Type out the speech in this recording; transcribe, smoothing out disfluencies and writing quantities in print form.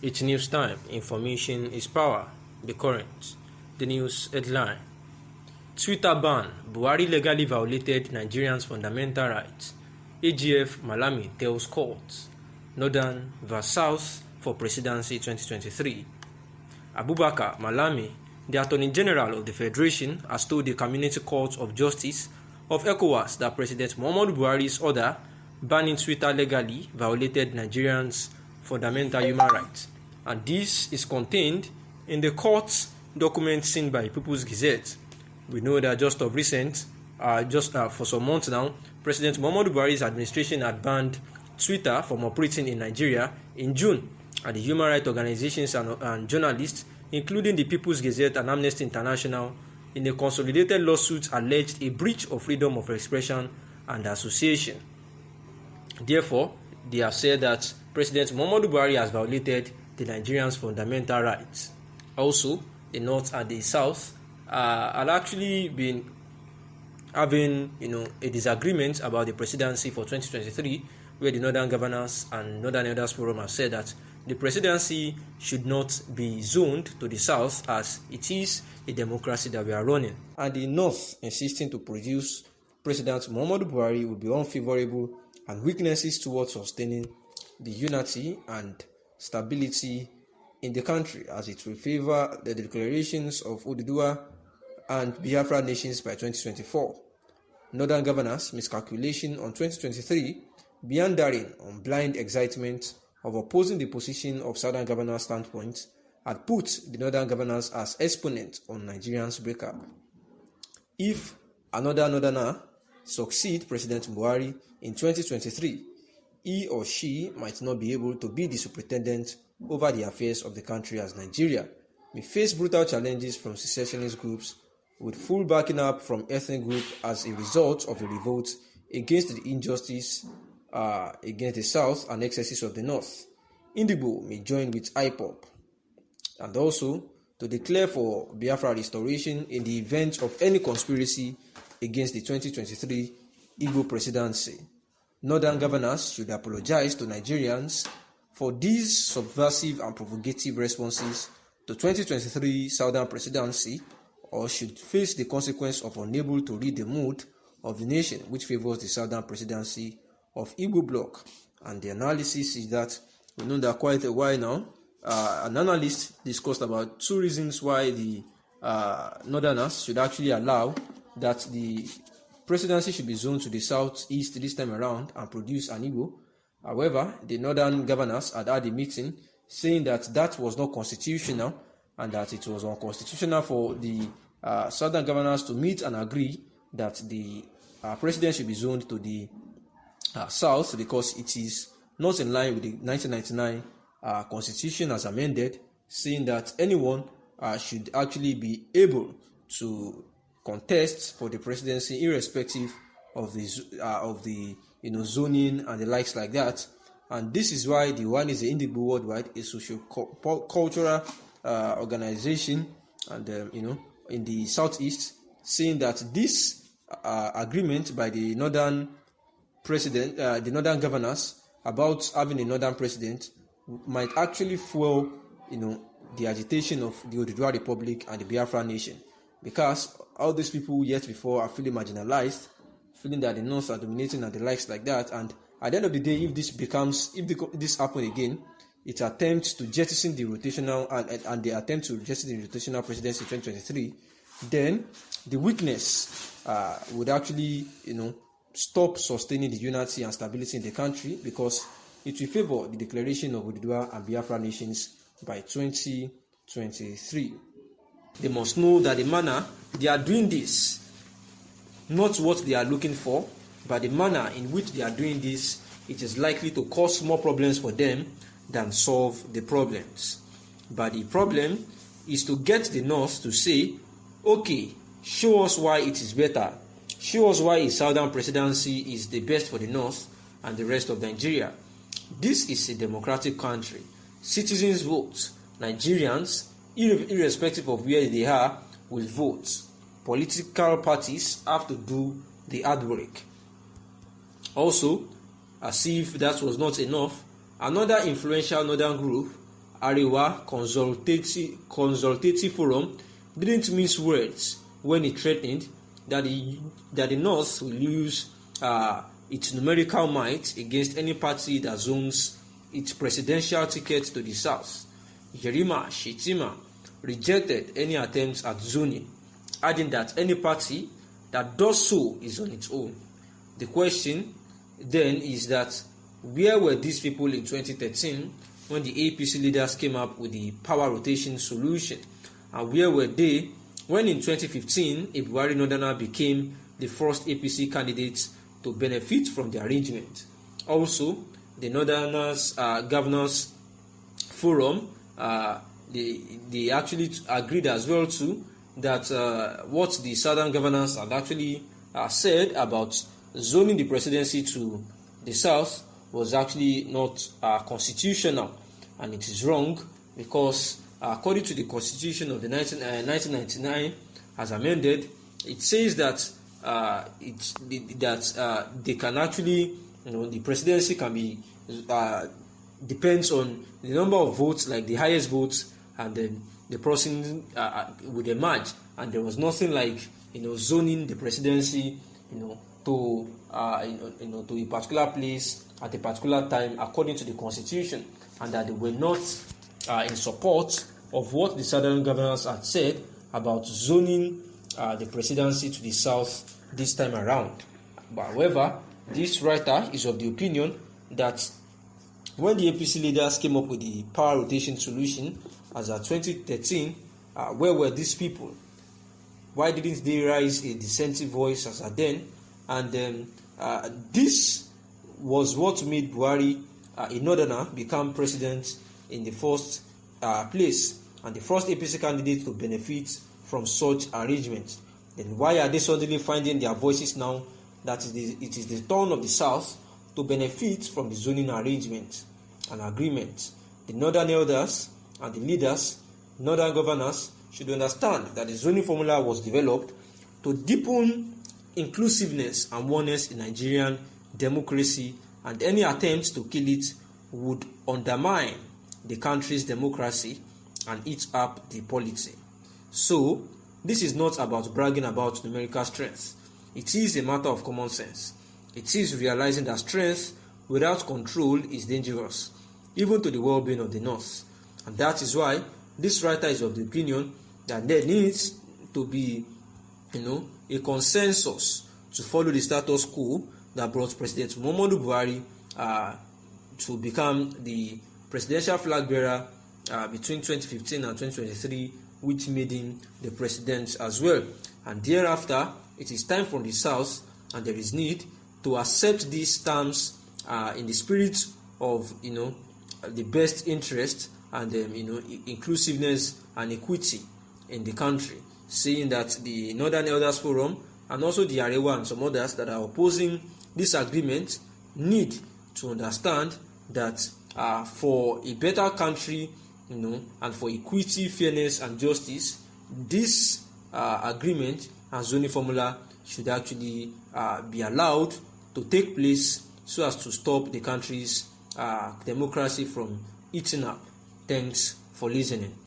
It's news time. Information is power. Be current. The news headline. Twitter ban. Buhari legally violated Nigerians' fundamental rights. AGF Malami tells courts. Northern vs South for presidency 2023. Abubakar Malami, the Attorney General of the Federation, has told the Community Court of Justice of ECOWAS that President Muhammadu Buhari's order banning Twitter legally violated Nigerians' fundamental human rights. And this is contained in the court's document seen by People's Gazette. We know that just of recent, for some months now, President Muhammadu Buhari's administration had banned Twitter from operating in Nigeria in June, and the human rights organizations and journalists, including the People's Gazette and Amnesty International, in a consolidated lawsuit alleged a breach of freedom of expression and association. Therefore, they have said that President Muhammadu Buhari has violated the Nigerians' fundamental rights. Also, the North and the South had actually been having a disagreement about the presidency for 2023, where the Northern Governors and Northern Elders Forum have said that the presidency should not be zoned to the South, as it is a democracy that we are running. And the North insisting to produce President Muhammadu Buhari would be unfavorable, and weaknesses towards sustaining the unity and stability in the country, as it will favor the declarations of Oduduwa and Biafra nations by 2024. Northern Governors' miscalculation on 2023, meandering on blind excitement of opposing the position of Southern Governors' standpoint, had put the Northern Governors as exponents on Nigerians' breakup. If another Northerner succeed President Buhari in 2023, he or she might not be able to be the superintendent over the affairs of the country, as Nigeria may face brutal challenges from secessionist groups with full backing up from ethnic groups as a result of a revolt against the injustice against the South and excesses of the North. Indigo may join with IPOP, and also to declare for Biafra restoration in the event of any conspiracy against the 2023 Igbo presidency. Northern Governors should apologize to Nigerians for these subversive and provocative responses to 2023 Southern presidency, or should face the consequence of unable to read the mood of the nation, which favors the Southern presidency of Igbo bloc. And the analysis is that we know that quite a while now, an analyst discussed about two reasons why the Northerners should actually allow that the presidency should be zoned to the southeast this time around and produce an Igbo. However, the Northern Governors had a meeting saying that that was not constitutional, and that it was unconstitutional for the Southern Governors to meet and agree that the president should be zoned to the South, because it is not in line with the 1999 Constitution as amended, saying that anyone should actually be able to contest for the presidency irrespective of the zoning and the likes like that. And this is why the one is the Indigo Worldwide, a socio-cultural organization, and in the southeast, saying that this agreement by the northern governors about having a northern president might actually fuel the agitation of the Oduduwa Republic and the Biafra nation, because all these people yet before are feeling marginalized, feeling that the North are dominating and the likes like that. And at the end of the day, if this happens again, it attempts to jettison the rotational and they attempt to jettison the rotational presidency in 2023, then the weakness would actually stop sustaining the unity and stability in the country, because it will favor the declaration of Oduduwa and Biafra nations by 2023. They must know that the manner they are doing this, not what they are looking for, but the manner in which they are doing this, it is likely to cause more problems for them than solve the problems. But the problem is to get the North to say, okay, show us why it is better. Show us why a Southern presidency is the best for the North and the rest of Nigeria. This is a democratic country. Citizens vote. Nigerians, irrespective of where they are, will vote. Political parties have to do the hard work. Also, as if that was not enough, another influential northern group Arewa Consultative Forum didn't mince words when it threatened that the North will use its numerical might against any party that zones its presidential ticket to the South. Yerima Shetima rejected any attempts at zoning, adding that any party that does so is on its own. The question then is that where were these people in 2013 when the APC leaders came up with the power rotation solution? And where were they when in 2015 a Buhari Northerner became the first APC candidate to benefit from the arrangement? Also, the Northerners Governors Forum, they actually agreed as well too that what the Southern governors had actually said about zoning the presidency to the South was actually not constitutional, and it is wrong because according to the Constitution of the 1999 as amended, it says that they can actually, the presidency can be depends on the number of votes, like the highest votes, and then the person would emerge. And there was nothing like zoning the presidency to a particular place at a particular time according to the Constitution, and that they were not in support of what the Southern governors had said about zoning the presidency to the South this time around. But however, this writer is of the opinion that when the APC leaders came up with the power rotation solution as of 2013, where were these people? Why didn't they raise a dissenting voice as at then? And this was what made Buhari, a Northerner, become president in the first place, and the first APC candidate to benefit from such arrangement. Then why are they suddenly finding their voices now that it is the turn of the South to benefit from the zoning arrangement and agreement? The Northern elders and the leaders, Northern governors, should understand that the zoning formula was developed to deepen inclusiveness and oneness in Nigerian democracy, and any attempts to kill it would undermine the country's democracy and eat up the polity. So, this is not about bragging about numerical strength. It is a matter of common sense. It is realizing that strength without control is dangerous, even to the well-being of the North. And that is why this writer is of the opinion that there needs to be, a consensus to follow the status quo that brought President Muhammadu Buhari to become the presidential flag bearer between 2015 and 2023, which made him the president as well. And thereafter, it is time for the South, and there is need to accept these terms in the spirit of the best interest and inclusiveness and equity in the country, saying that the Northern Elders Forum and also the Arewa and some others that are opposing this agreement need to understand that for a better country, and for equity, fairness, and justice, this agreement and zoning formula should actually be allowed to take place so as to stop the country's democracy from eating up. Thanks for listening.